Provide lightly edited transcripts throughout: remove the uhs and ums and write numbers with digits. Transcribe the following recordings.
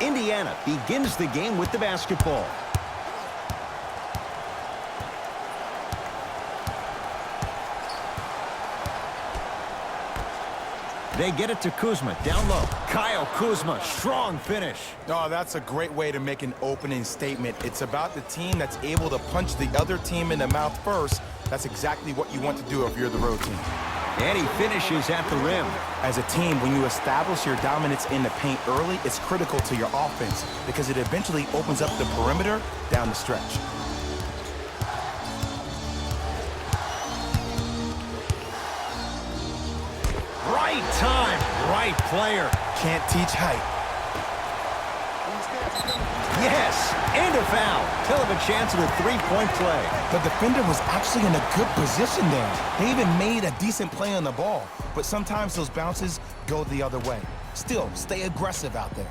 Indiana begins the game with the basketball. They get it to Kuzma, down low. Kyle Kuzma, strong finish. Oh, that's a great way to make an opening statement. It's about the team that's able to punch the other team in the mouth first. That's exactly what you want to do if you're the road team. And he finishes at the rim. As a team, when you establish your dominance in the paint early, it's critical to your offense because it eventually opens up the perimeter down the stretch. Right time, right player. Can't teach height. Yes, and a foul. He'll have a chance at a three-point play. The defender was actually in a good position there. They even made a decent play on the ball, but sometimes those bounces go the other way. Still, stay aggressive out there.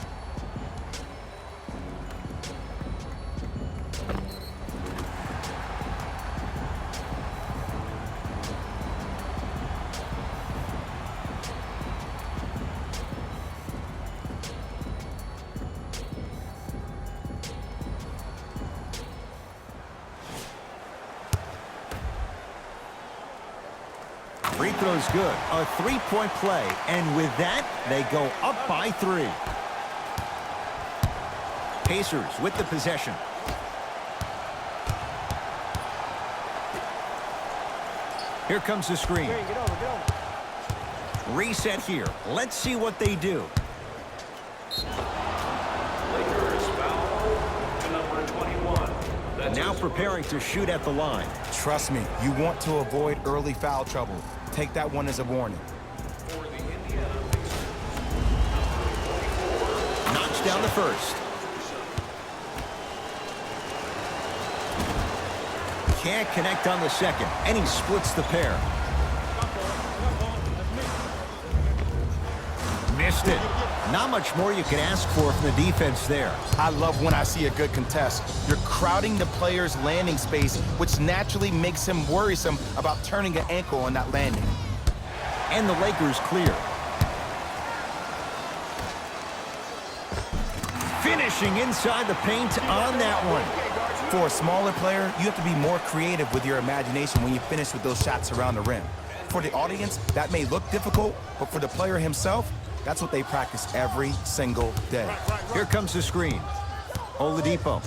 Free throw's good. A three-point play. And with that, they go up by 3. Pacers with the possession. Here comes the screen. Reset here. Let's see what they do. Now preparing to shoot at the line. Trust me, you want to avoid early foul trouble. Take that one as a warning. Knocks down the first. Can't connect on the second, and he splits the pair. Missed it. Not much more you can ask for from the defense there. I love when I see a good contest. You're crowding the player's landing space, which naturally makes him worrisome about turning an ankle on that landing. And the Lakers clear. Finishing inside the paint on that one. For a smaller player, you have to be more creative with your imagination when you finish with those shots around the rim. For the audience, that may look difficult, but for the player himself, that's what they practice every single day. Here comes the screen. Oladipo.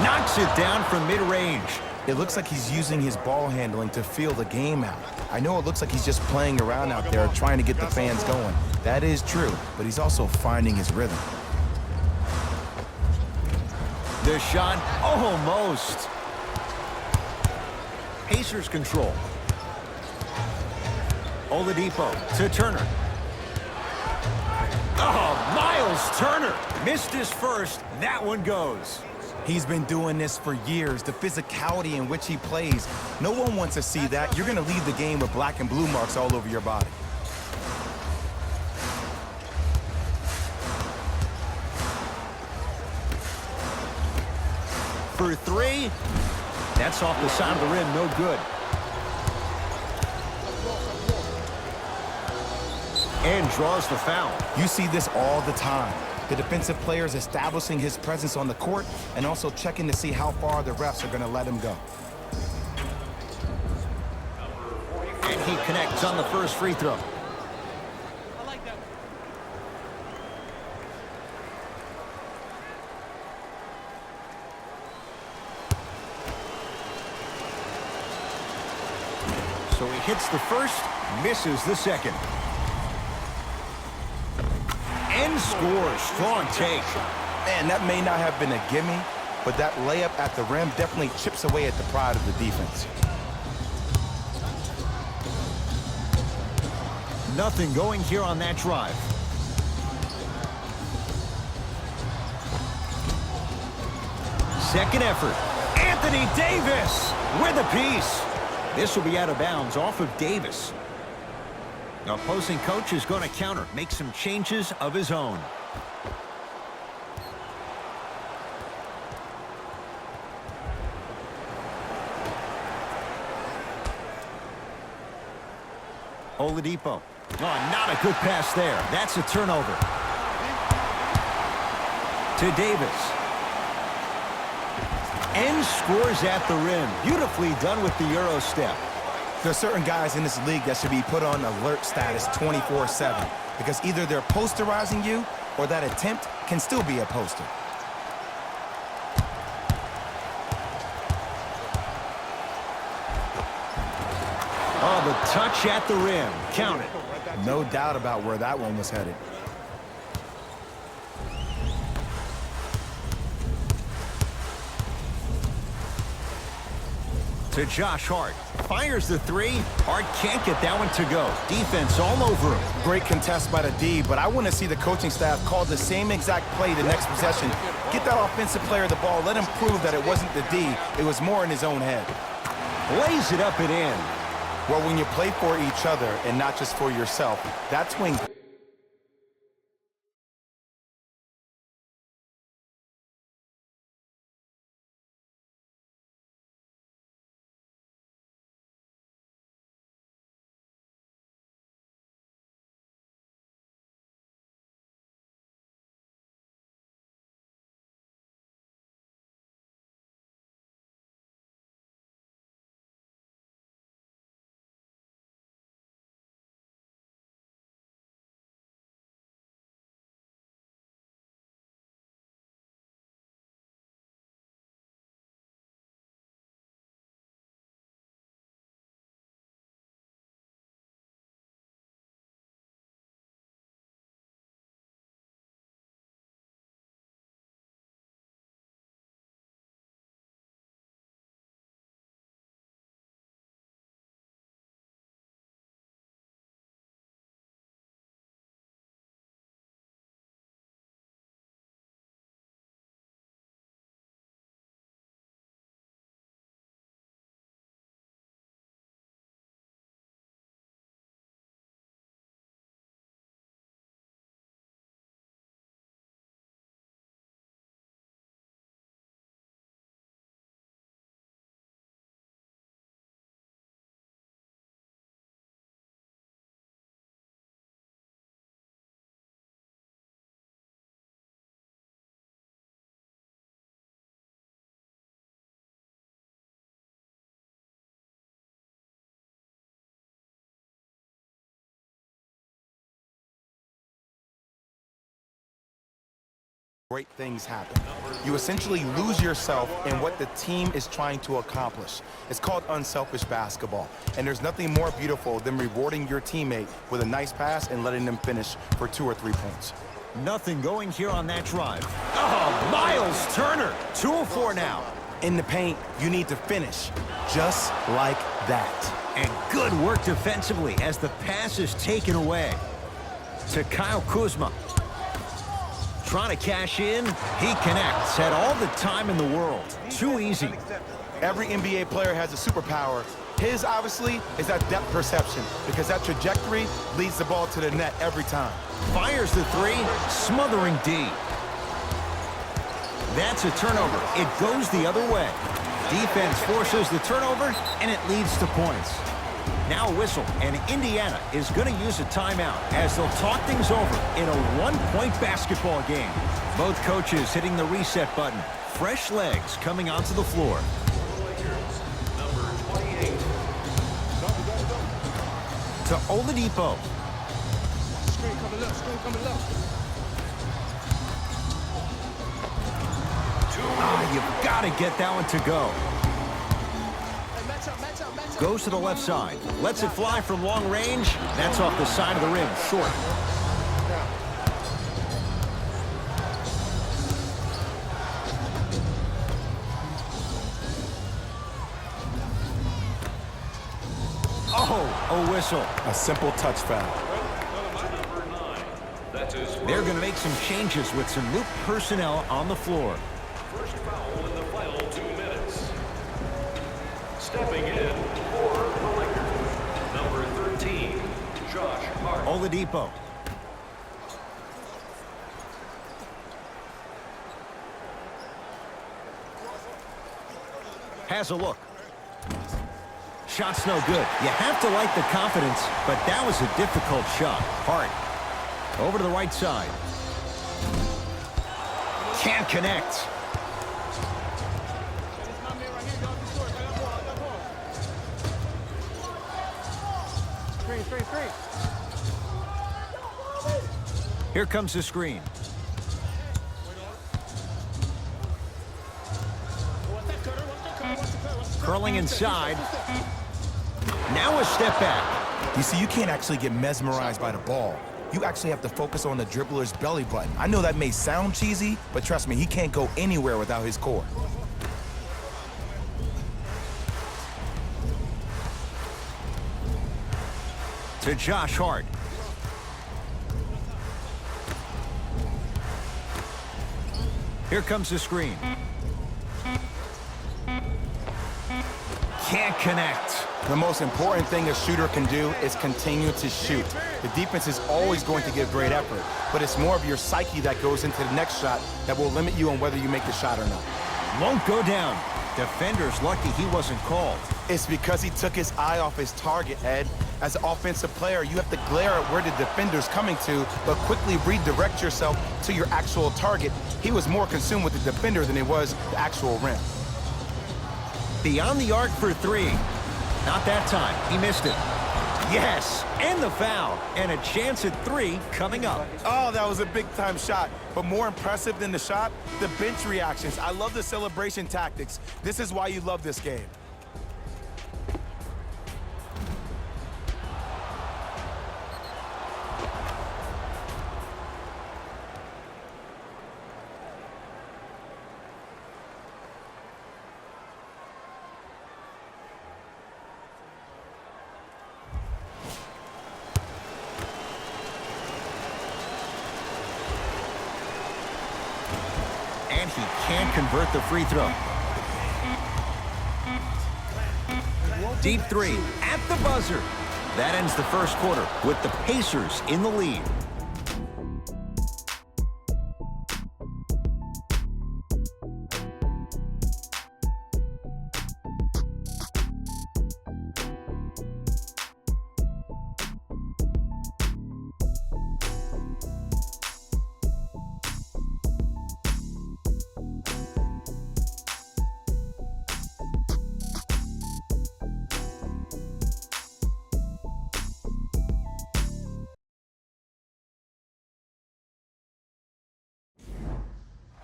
Knocks it down from mid-range. It looks like he's using his ball handling to feel the game out. I know it looks like he's just playing around out there trying to get the fans going. That is true, but he's also finding his rhythm. The shot, almost. Pacers control. Oladipo to Turner. Oh, Miles Turner missed his first. That one goes. He's been doing this for years. The physicality in which he plays. No one wants to see that. You're going to leave the game with black and blue marks all over your body. For 3. That's off the side of the rim, no good. And draws the foul. You see this all the time. The defensive players establishing his presence on the court and also checking to see how far the refs are going to let him go. And he connects on the first free throw. So he hits the first, misses the second. And scores. Strong take. Man, that may not have been a gimme, but that layup at the rim definitely chips away at the pride of the defense. Nothing going here on that drive. Second effort. Anthony Davis with a piece. This will be out of bounds off of Davis. The opposing coach is going to counter, make some changes of his own. Oladipo. Oh, not a good pass there. That's a turnover. To Davis. And scores at the rim. Beautifully done with the Euro step. There are certain guys in this league that should be put on alert status 24/7 because either they're posterizing you or that attempt can still be a poster. Oh, the touch at the rim. Count it. No doubt about where that one was headed. To Josh Hart. Fires the three. Hart can't get that one to go. Defense all over him. Great contest by the D, but I want to see the coaching staff call the same exact play the next possession. Get that offensive player the ball. Let him prove that it wasn't the D. It was more in his own head. Lays it up and in. Well, when you play for each other and not just for yourself, that's when... Great things happen. You essentially lose yourself in what the team is trying to accomplish. It's called unselfish basketball, and there's nothing more beautiful than rewarding your teammate with a nice pass and letting them finish for 2 or 3 points. Nothing going here on that drive. Oh, Miles Turner. 2 of 4 now. In the paint, you need to finish just like that. And good work defensively as the pass is taken away. To Kyle Kuzma. Trying to cash in. He connects. Had all the time in the world. Too easy. Every NBA player has a superpower. His, obviously, is that depth perception because that trajectory leads the ball to the net every time. Fires the three, smothering D. That's a turnover. It goes the other way. Defense forces the turnover, and it leads to points. Now a whistle, and Indiana is going to use a timeout as they'll talk things over in a one-point basketball game. Both coaches hitting the reset button. Fresh legs coming onto the floor. Number 28. To Oladipo. Screen coming left. You've got to get that one to go. Goes to the left side. Lets it fly from long range. That's off the side of the rim. Short. Oh, a whistle. A simple touch foul. They're going to make some changes with some new personnel on the floor. First foul in the final 2 minutes. Stepping in for the Lakers, number 13, Josh Hart. Oladipo. Has a look. Shot's no good. You have to like the confidence, but that was a difficult shot. Hart. Over to the right side. Can't connect. Here comes the screen. Curling inside. Now a step back. You see, you can't actually get mesmerized by the ball. You actually have to focus on the dribbler's belly button. I know that may sound cheesy, but trust me, he can't go anywhere without his core. To Josh Hart. Here comes the screen. Can't connect. The most important thing a shooter can do is continue to shoot. The defense is always going to give great effort, but it's more of your psyche that goes into the next shot that will limit you on whether you make the shot or not. Won't go down. Defender's lucky he wasn't called. It's because he took his eye off his target, Ed. As an offensive player, you have to glare at where the defender's coming to, but quickly redirect yourself to your actual target. He was more consumed with the defender than he was the actual rim. Beyond the arc for three. Not that time. He missed it. Yes, and the foul. And a chance at three coming up. Oh, that was a big-time shot. But more impressive than the shot, the bench reactions. I love the celebration tactics. This is why you love this game. And he can't convert the free throw. Deep three at the buzzer. That ends the first quarter with the Pacers in the lead.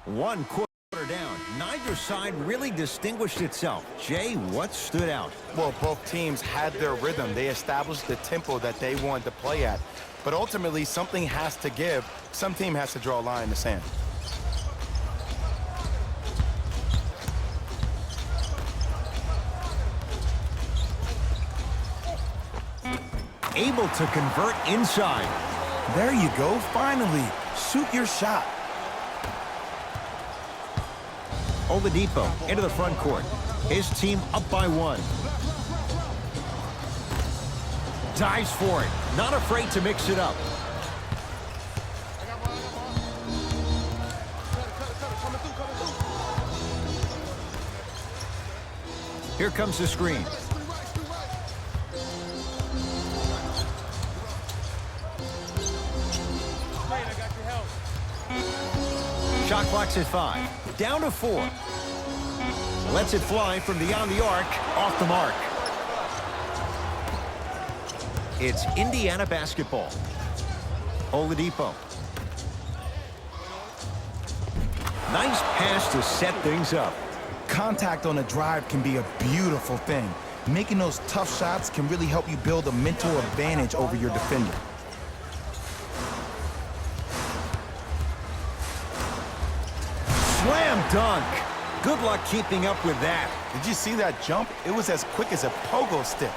One quarter down. Neither side really distinguished itself. Jay, what stood out? Well, both teams had their rhythm. They established the tempo that they wanted to play at. But ultimately, something has to give. Some team has to draw a line in the sand. Able to convert inside. There you go, finally. Shoot your shot. Oladipo into the front court. His team up by one. Dives for it. Not afraid to mix it up. Here comes the screen. Shot clock's at 5. Down to 4. Lets it fly from beyond the arc. Off the mark. It's Indiana basketball. Oladipo. Nice pass to set things up. Contact on a drive can be a beautiful thing. Making those tough shots can really help you build a mental advantage over your defender. Slam dunk. Good luck keeping up with that. Did you see that jump? It was as quick as a pogo stick.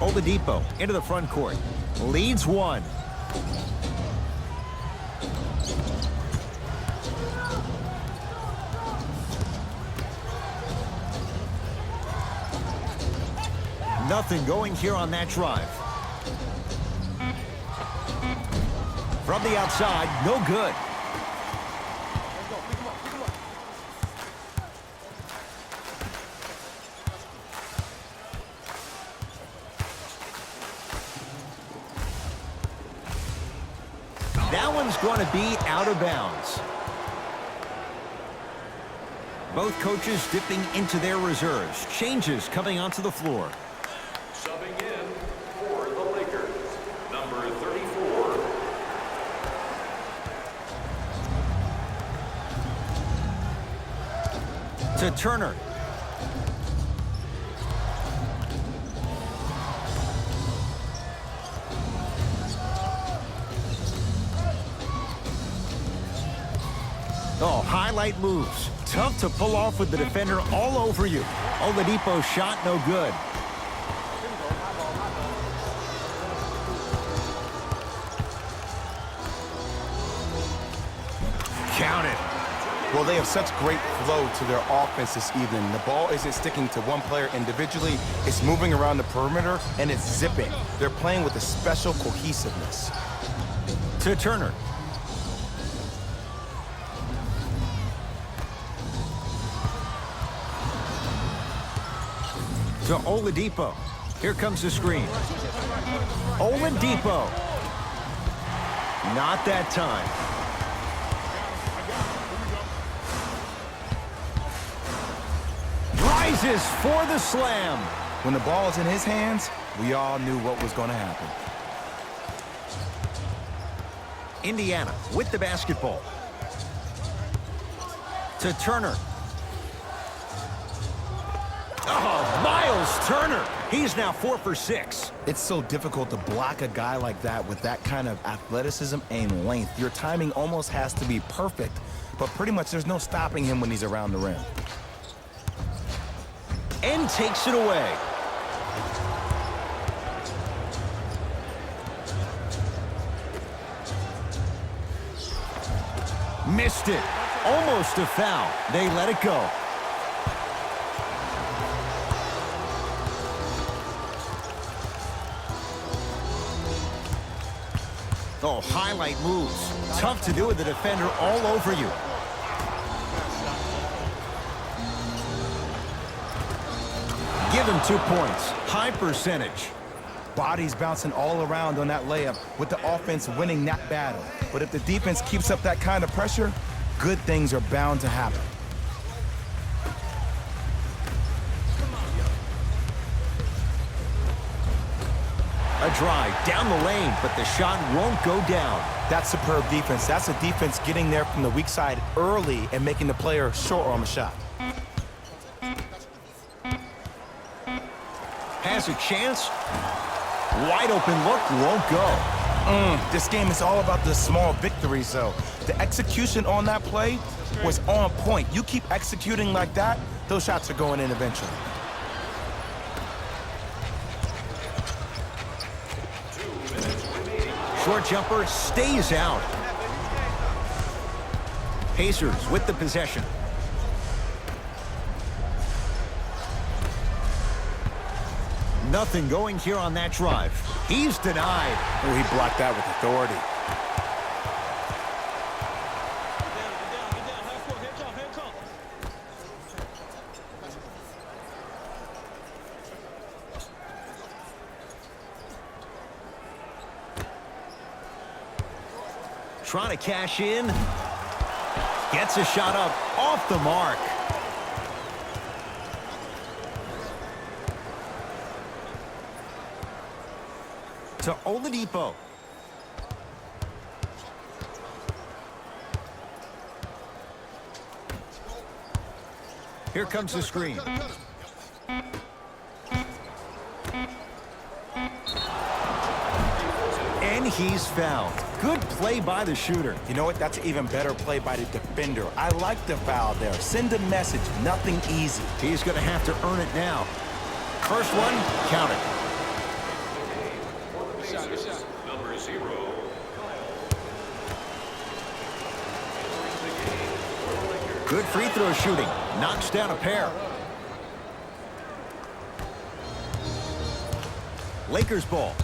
Oladipo into the front court. Leads one. Nothing going here on that drive. From the outside, no good. going to be out of bounds. Both coaches dipping into their reserves. Changes coming onto the floor. Subbing in for the Lakers, number 34. To Turner. Oh, highlight moves. Tough to pull off with the defender all over you. Oladipo's shot no good. Count it. Well, they have such great flow to their offense this evening. The ball isn't sticking to one player individually. It's moving around the perimeter, and it's zipping. They're playing with a special cohesiveness. To Turner. To Oladipo. Here comes the screen. Oladipo. Not that time. Rises for the slam. When the ball is in his hands, we all knew what was going to happen. Indiana with the basketball. To Turner. Oh, Miles Turner. He's now 4 for 6. It's so difficult to block a guy like that with that kind of athleticism and length. Your timing almost has to be perfect, but pretty much there's no stopping him when he's around the rim. And takes it away. Missed it. Almost a foul. They let it go. Oh, highlight moves. Tough to do with the defender all over you. Give him 2 points. High percentage. Bodies bouncing all around on that layup with the offense winning that battle. But if the defense keeps up that kind of pressure, good things are bound to happen. A drive down the lane, but the shot won't go down. That's superb defense. That's a defense getting there from the weak side early and making the player short on the shot. Has a chance. Wide open look, won't go. This game is all about the small victories, though. The execution on that play was on point. You keep executing like that, those shots are going in eventually. Short jumper stays out. Pacers with the possession. Nothing going here on that drive. He's denied. Oh, he blocked that with authority. Trying to cash in. Gets a shot up off the mark. To Oladipo. Here comes the screen. And he's fouled. Good play by the shooter. You know what? That's an even better play by the defender. I like the foul there. Send a message. Nothing easy. He's going to have to earn it now. First one, count it. Number 0. Good free throw shooting. Knocks down a pair. Lakers ball.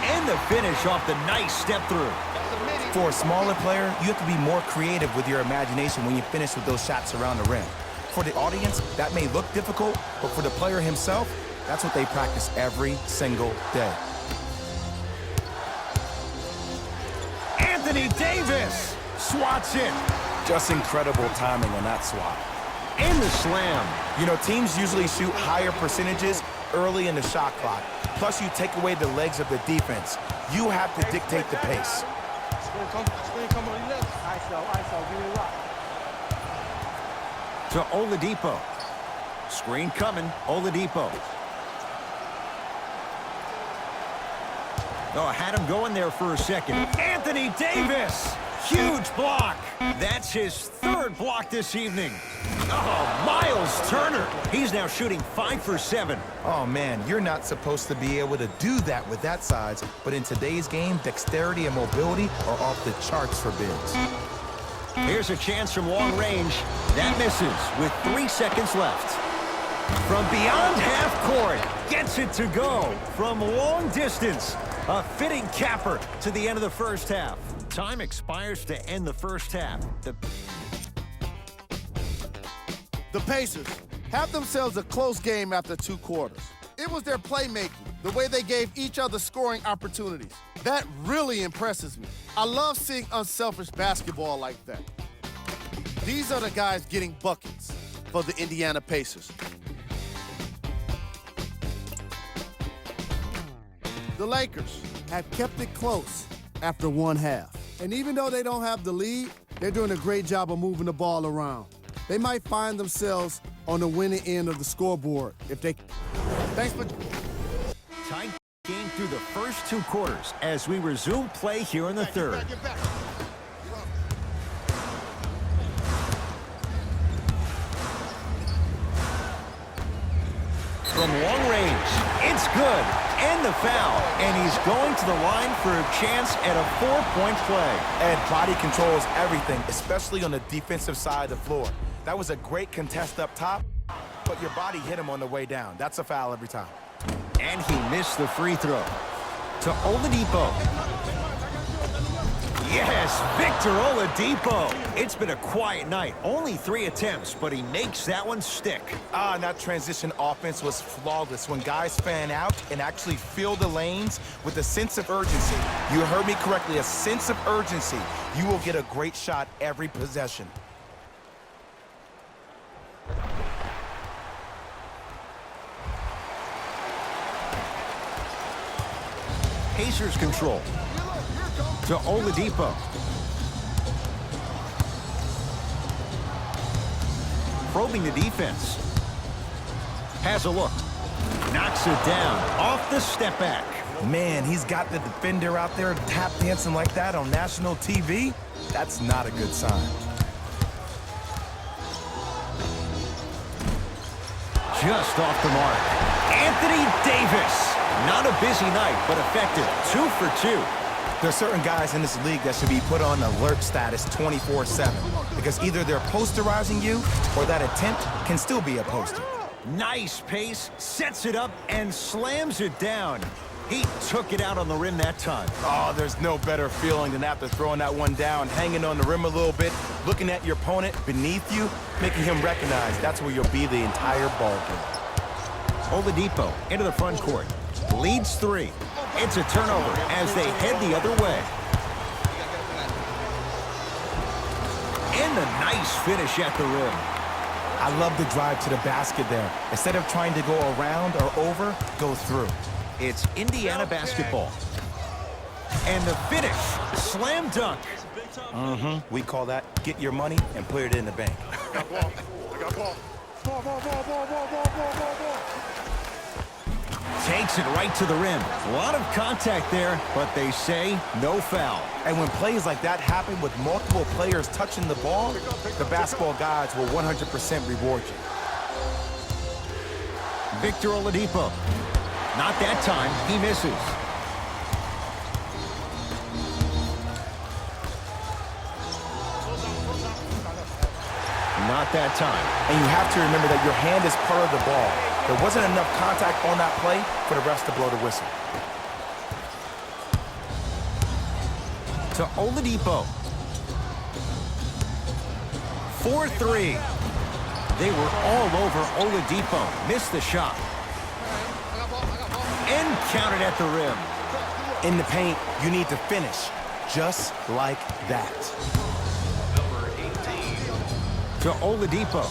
And the finish off the nice step through. For a smaller player, you have to be more creative with your imagination when you finish with those shots around the rim. For the audience, that may look difficult, but for the player himself, That's what they practice every single day. Anthony Davis swats it. Just incredible timing on that swat. And the slam. You know, teams usually shoot higher percentages early in the shot clock. Plus, you take away the legs of the defense. You have to dictate the pace. Screen come on the left. ISO, give me a rock. To Oladipo. Screen coming, Oladipo. Oh, had him going there for a second. Anthony Davis! Huge block. That's his third block this evening. Oh, Miles Turner. He's now shooting 5 for 7. Oh, man, you're not supposed to be able to do that with that size. But in today's game, dexterity and mobility are off the charts for bigs. Here's a chance from long range. That misses with 3 seconds left. From beyond half court, gets it to go from long distance. A fitting capper to the end of the first half. Time expires to end the first half. The Pacers have themselves a close game after 2 quarters. It was their playmaking, the way they gave each other scoring opportunities. That really impresses me. I love seeing unselfish basketball like that. These are the guys getting buckets for the Indiana Pacers. The Lakers have kept it close after 1 half. And even though they don't have the lead, they're doing a great job of moving the ball around. They might find themselves on the winning end of the scoreboard if they... Thanks for... Tight game through the first 2 quarters as we resume play here in the third. Get back. From long range, it's good. And the foul. And he's going to the line for a chance at a 4-point play. And body controls everything, especially on the defensive side of the floor. That was a great contest up top, but your body hit him on the way down. That's a foul every time. And he missed the free throw. To Oladipo. Yes, Victor Oladipo. It's been a quiet night. Only 3 attempts, but he makes that one stick. And that transition offense was flawless when guys fan out and actually fill the lanes with a sense of urgency. You heard me correctly, a sense of urgency. You will get a great shot every possession. Pacers control. To Oladipo. Probing the defense. Has a look. Knocks it down. Off the step back. Man, he's got the defender out there tap dancing like that on national TV. That's not a good sign. Just off the mark. Anthony Davis. Not a busy night, but effective. 2 for 2. There are certain guys in this league that should be put on alert status 24/7 because either they're posterizing you or that attempt can still be a poster. Nice pace, sets it up, and slams it down. He took it out on the rim that time. Oh, there's no better feeling than after throwing that one down, hanging on the rim a little bit, looking at your opponent beneath you, making him recognize that's where you'll be the entire ball game. Oladipo into the front court. Leads 3. It's a turnover as they head the other way. And a nice finish at the rim. I love the drive to the basket there. Instead of trying to go around or over, go through. It's Indiana basketball. And the finish, slam dunk. We call that get your money and put it in the bank. I got ball. Ball. Takes it right to the rim. A lot of contact there, but they say no foul. And when plays like that happen with multiple players touching the ball, the basketball gods will 100% reward you. Victor Oladipo. Not that time. He misses. Not that time. And you have to remember that your hand is part of the ball. There wasn't enough contact on that play for the refs to blow the whistle. To Oladipo. 4-3. They were all over Oladipo. Missed the shot. counted at the rim. In the paint, you need to finish just like that. Number 18. To Oladipo.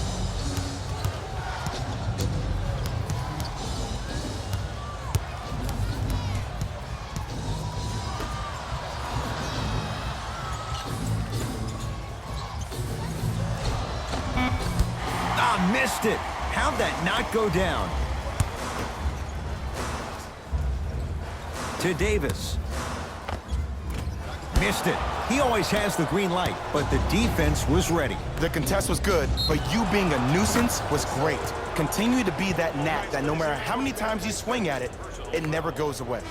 Missed it. How'd that not go down? To Davis. Missed it. He always has the green light, but the defense was ready. The contest was good, but you being a nuisance was great. Continue to be that gnat that no matter how many times you swing at it, it never goes away.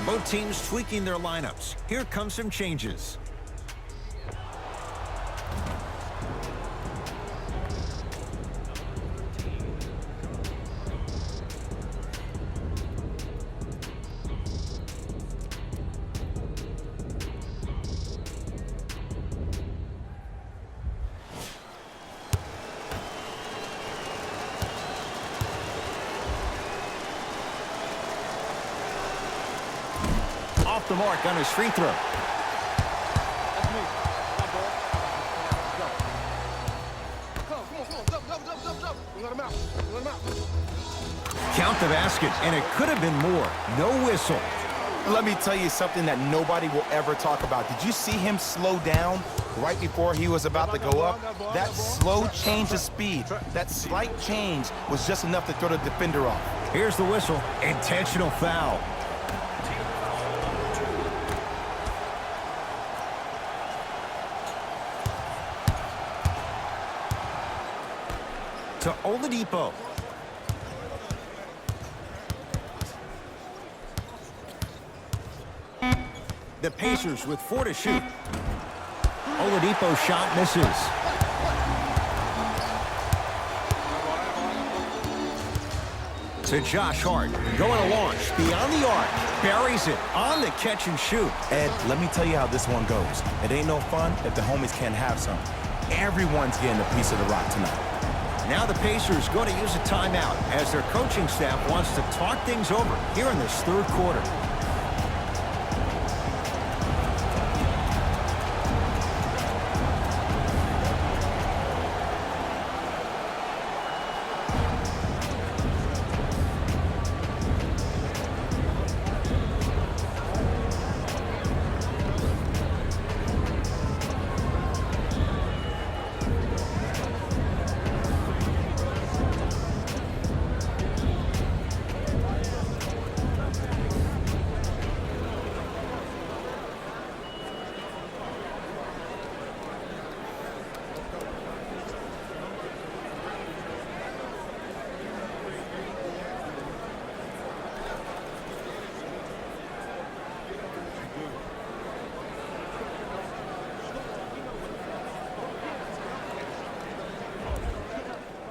Both teams tweaking their lineups. Here come some changes. Off the mark on his free throw. That's me. My ball. Go. Come on. Jump. Let him out. Count the basket, and it could have been more. No whistle. Let me tell you something that nobody will ever talk about. Did you see him slow down right before he was about to go up? That slow change of speed, that slight change was just enough to throw the defender off. Here's the whistle. Intentional foul. To Oladipo. The Pacers with 4 to shoot. Oladipo's shot misses. To Josh Hart. Going to launch beyond the arc. Buries it on the catch and shoot. Ed, let me tell you how this one goes. It ain't no fun if the homies can't have some. Everyone's getting a piece of the rock tonight. Now the Pacers going to use a timeout as their coaching staff wants to talk things over here in this third quarter.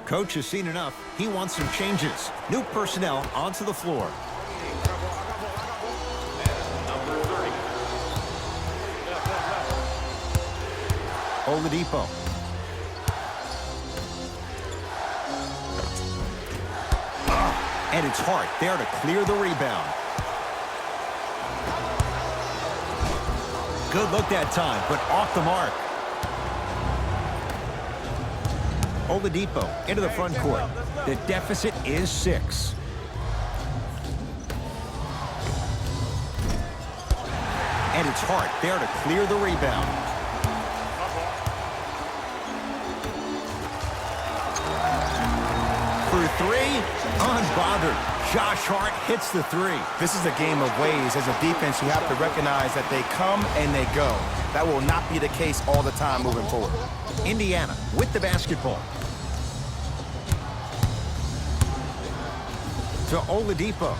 Coach has seen enough. He wants some changes. New personnel onto the floor. Number 30. Oladipo. And it's Hart there to clear the rebound. Good look that time, but off the mark. Oladipo into the front court. The deficit is 6. And it's Hart there to clear the rebound. For 3, unbothered. Josh Hart hits the 3. This is a game of ways. As a defense, you have to recognize that they come and they go. That will not be the case all the time moving forward. Indiana with the basketball. To Oladipo.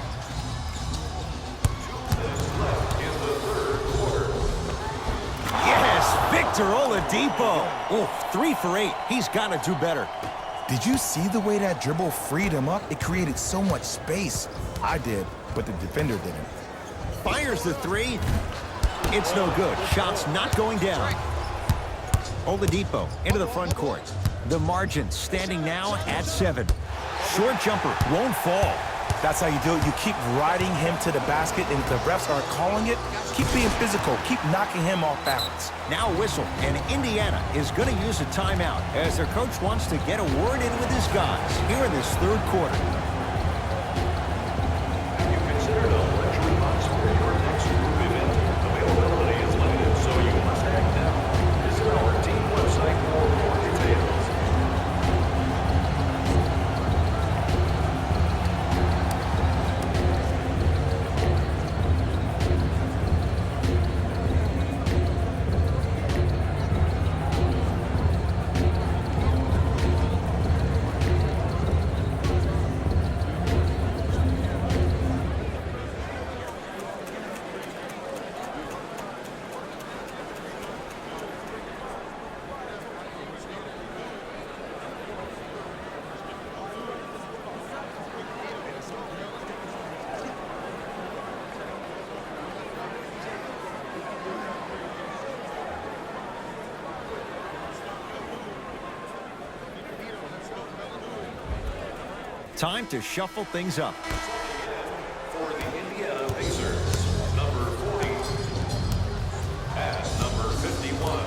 Yes, Victor Oladipo. Oh, 3 for 8. He's got to do better. Did you see the way that dribble freed him up? It created so much space. I did, but the defender didn't. Fires the 3. It's no good. Shot's not going down. Oladipo into the front court. The margin standing now at 7. Short jumper won't fall. That's how you do it. You keep riding him to the basket, and if the refs aren't calling it, keep being physical. Keep knocking him off balance. Now a whistle, and Indiana is going to use a timeout as their coach wants to get a word in with his guys here in this third quarter. Have you considered a luxury box for your next group event? Availability is limited, so you must act now. Visit our team website for more details. Time to shuffle things up. For the Indiana Pacers, number 40 and number 51.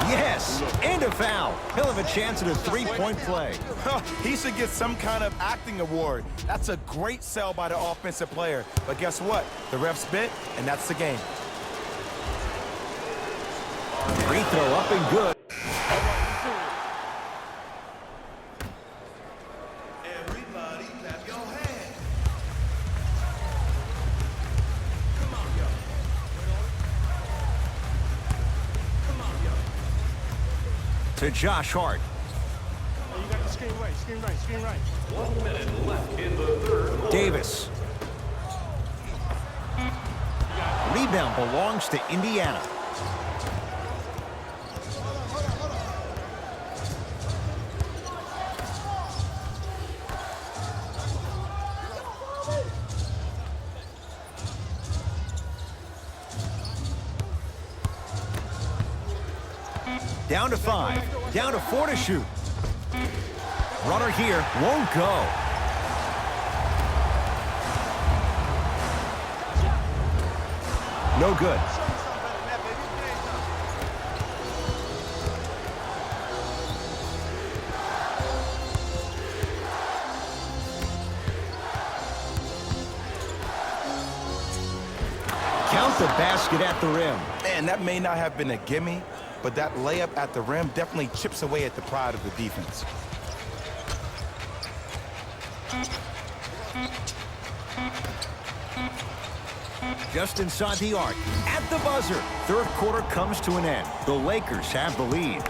Yes, and a foul. He'll have a chance at a three-point play. He should get some kind of acting award. That's a great sell by the offensive player. But guess what? The refs bit, and that's the game. Free throw up and good. Everybody clap your hands. To Josh Hart. You got the screen right, screen right, screen right. 1 minute left in the third quarter. Davis. Rebound belongs to Indiana. Down to 5, down to 4 to shoot. Runner here won't go. No good. Count the basket at the rim. Man, that may not have been a gimme, but that layup at the rim definitely chips away at the pride of the defense. Just inside the arc, at the buzzer. Third quarter comes to an end. The Lakers have the lead.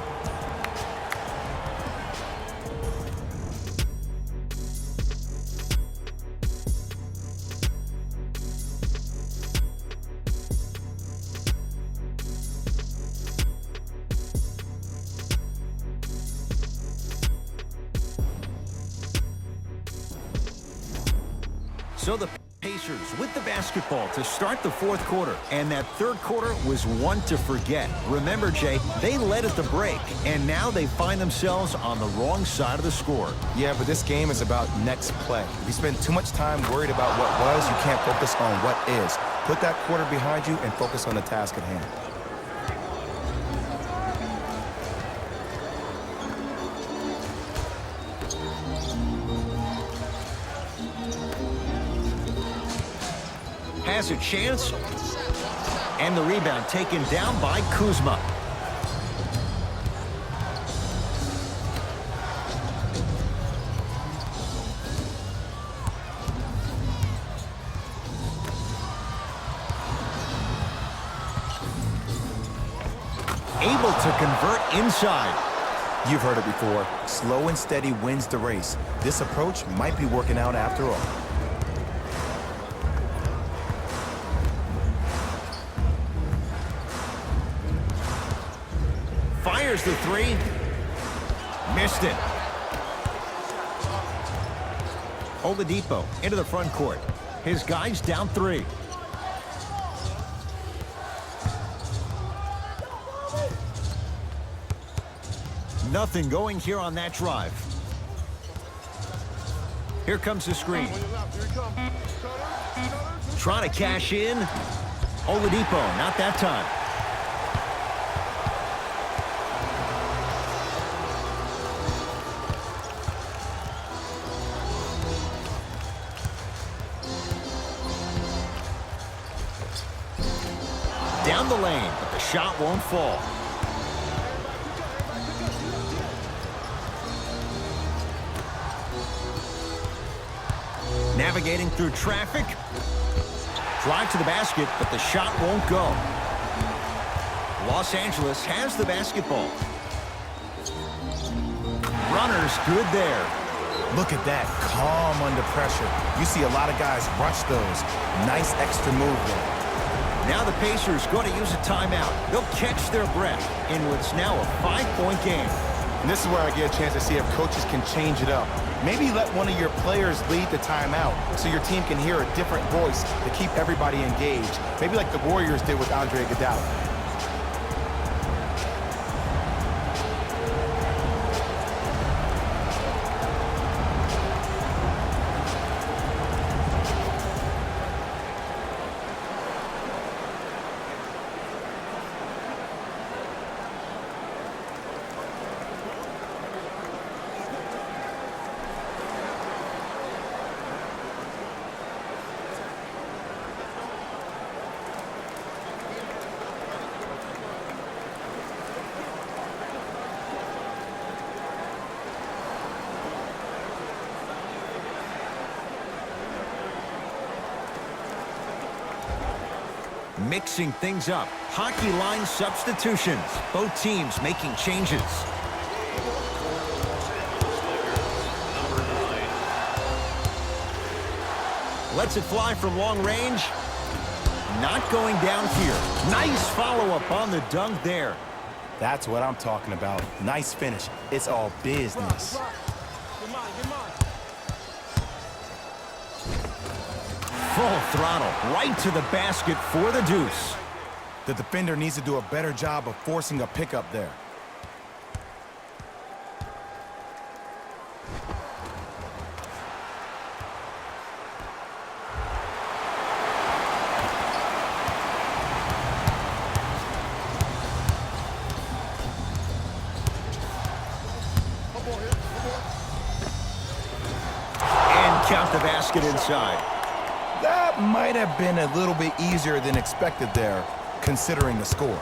So the Pacers with the basketball to start the fourth quarter, and that third quarter was one to forget. Remember, Jay, they led at the break, and now they find themselves on the wrong side of the score. Yeah, but this game is about next play. If you spend too much time worried about what was, you can't focus on what is. Put that quarter behind you and focus on the task at hand. Has a chance, and the rebound taken down by Kuzma. Able to convert inside. You've heard it before. Slow and steady wins the race. This approach might be working out after all. Fires the three. Missed it. Oladipo into the front court. His guys down 3. Nothing going here on that drive. Here comes the screen. Trying to cash in. Oladipo, not that time. Down the lane, but the shot won't fall. Navigating through traffic. Drive to the basket, but the shot won't go. Los Angeles has the basketball. Runner's good there. Look at that, calm under pressure. You see a lot of guys rush those. Nice extra move there. Now the Pacers going to use a timeout. They'll catch their breath in what's now a 5-point game. And this is where I get a chance to see if coaches can change it up. Maybe let one of your players lead the timeout so your team can hear a different voice to keep everybody engaged. Maybe like the Warriors did with Andre Iguodala. Mixing things up. Hockey line substitutions. Both teams making changes. Lets it fly from long range. Not going down here. Nice follow-up on the dunk there. That's what I'm talking about. Nice finish. It's all business. Full throttle, right to the basket for the deuce. The defender needs to do a better job of forcing a pickup there. And count the basket inside. That might have been a little bit easier than expected there, considering the score.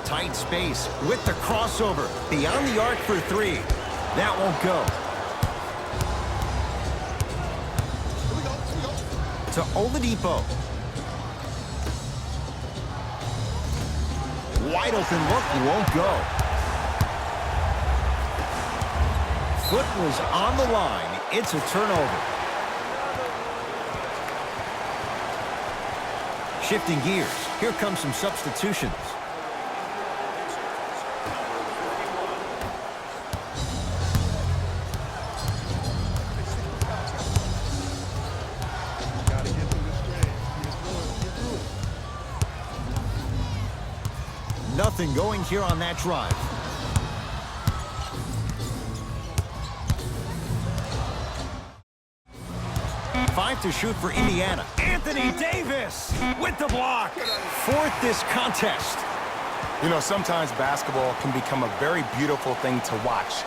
Tight space with the crossover. Beyond the arc for three. That won't go. To Oladipo. Wide open look won't go. Foot was on the line. It's a turnover. Shifting gears. Here comes some substitutions. Nothing going here on that drive. Five to shoot for Indiana. Anthony Davis with the block. Fourth this contest. You know, sometimes basketball can become a very beautiful thing to watch.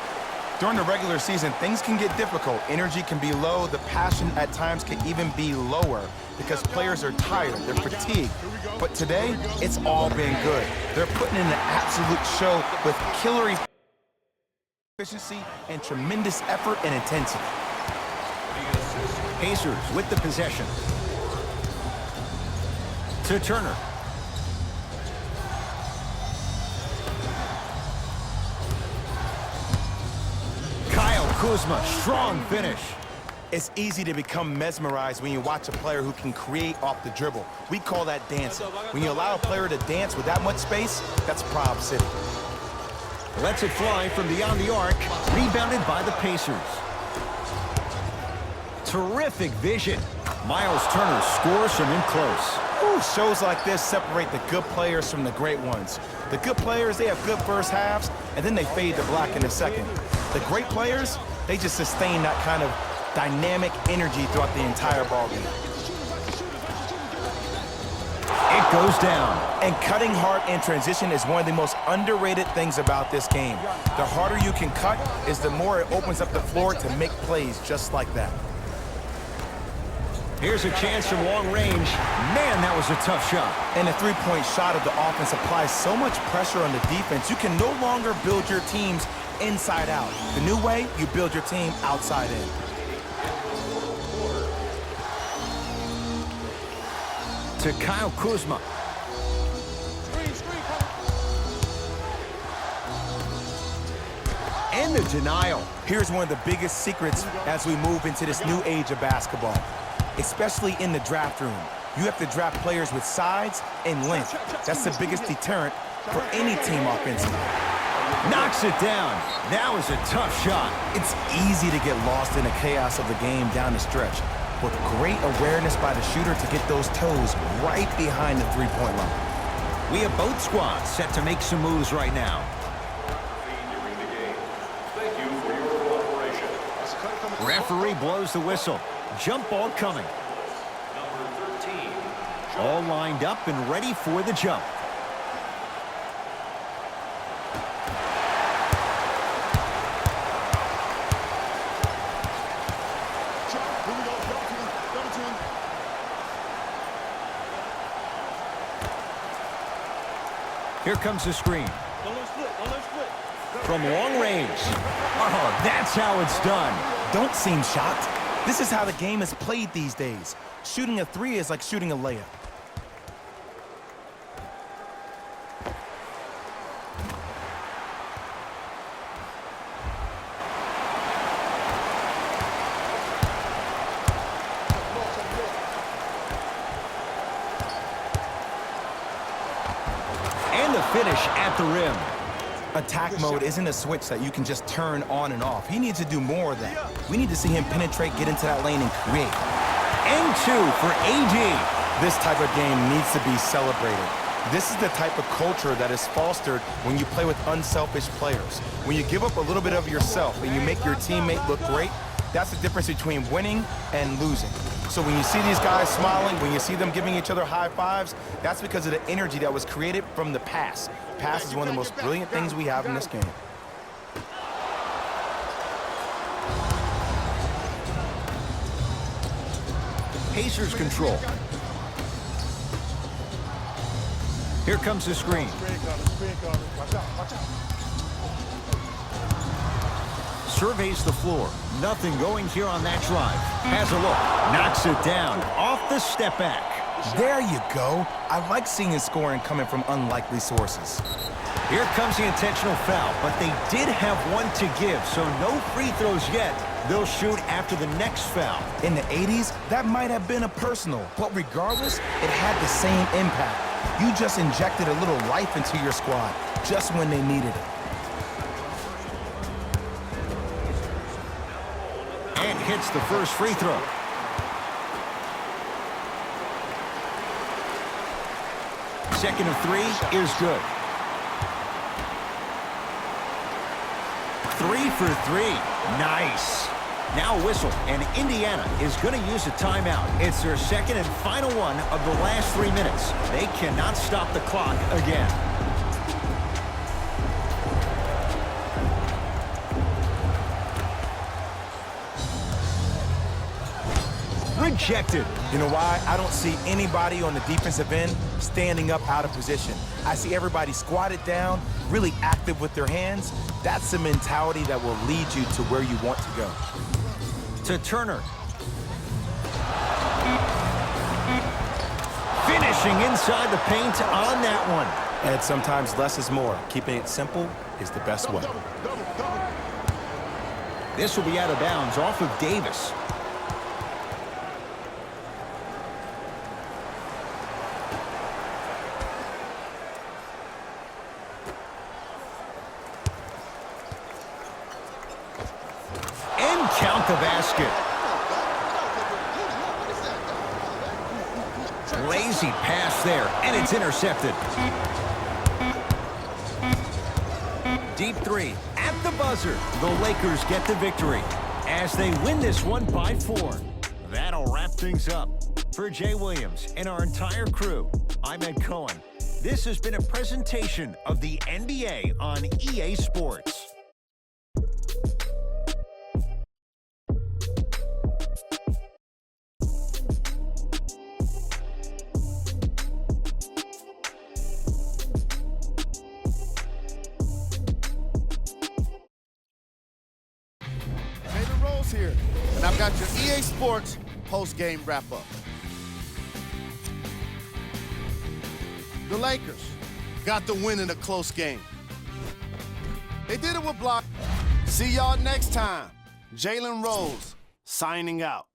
During the regular season, things can get difficult. Energy can be low. The passion at times can even be lower because players are tired. They're fatigued. But today, it's all been good. They're putting in an absolute show with killer efficiency and tremendous effort and intensity. Pacers with the possession. To Turner. Kyle Kuzma, strong finish. It's easy to become mesmerized when you watch a player who can create off the dribble. We call that dancing. When you allow a player to dance with that much space, that's Prob City. Lets it fly from beyond the arc. Rebounded by the Pacers. Terrific vision. Miles Turner scores from in close. Ooh, shows like this separate the good players from the great ones. The good players, they have good first halves, and then they fade to black in the second. The great players, they just sustain that kind of dynamic energy throughout the entire ballgame. It goes down. And cutting hard in transition is one of the most underrated things about this game. The harder you can cut is the more it opens up the floor to make plays just like that. Here's a chance from long range. Man, that was a tough shot. And the three-point shot of the offense applies so much pressure on the defense, you can no longer build your teams inside out. The new way, you build your team outside in. To Kyle Kuzma. And the denial. Here's one of the biggest secrets as we move into this new age of basketball, especially in the draft room. You have to draft players with size and length. That's the biggest deterrent for any team offensively. Knocks it down. That was a tough shot. It's easy to get lost in the chaos of the game down the stretch, with great awareness by the shooter to get those toes right behind the three-point line. We have both squads set to make some moves right now. During the game. Thank you for your cooperation. Referee blows the whistle. Jump ball coming. Number 13. All lined up and ready for the jump. Here comes the screen. From long range. Oh, that's how it's done. Don't seem shocked. This is how the game is played these days. Shooting a three is like shooting a layup. And the finish at the rim. Attack mode isn't a switch that you can just turn on and off. He needs to do more of that. We need to see him penetrate, get into that lane, and create. And two for AD. This type of game needs to be celebrated. This is the type of culture that is fostered when you play with unselfish players. When you give up a little bit of yourself and you make your teammate look great, that's the difference between winning and losing. So when you see these guys smiling, when you see them giving each other high fives, that's because of the energy that was created from the pass. Pass is one of the most brilliant things we have in this game. Pacers control. Here comes the screen. Surveys the floor. Nothing going here on that drive. Has a look. Knocks it down. Off the step back. There you go. I like seeing scoring coming from unlikely sources. Here comes the intentional foul, but they did have one to give, so no free throws yet. They'll shoot after the next foul. In the 80s, that might have been a personal, but regardless, it had the same impact. You just injected a little life into your squad, just when they needed it. And hits the first free throw. Second of three is good. 3 for 3. Nice. Now a whistle, and Indiana is going to use a timeout. It's their second and final one of the last 3 minutes. They cannot stop the clock again. Rejected. You know why? I don't see anybody on the defensive end standing up out of position. I see everybody squatted down, really active with their hands. That's the mentality that will lead you to where you want to go. To Turner. Finishing inside the paint on that one. And sometimes less is more. Keeping it simple is the best way. This will be out of bounds off of Davis. And count the basket. Lazy pass there, and it's intercepted. Deep three at the buzzer. The Lakers get the victory as they win this one by 4. That'll wrap things up. For Jay Williams and our entire crew, I'm Ed Cohen. This has been a presentation of the NBA on EA Sports. Here, and I've got your EA Sports post-game wrap-up. The Lakers got the win in a close game. They did it with block. See y'all next time. Jalen Rose signing out.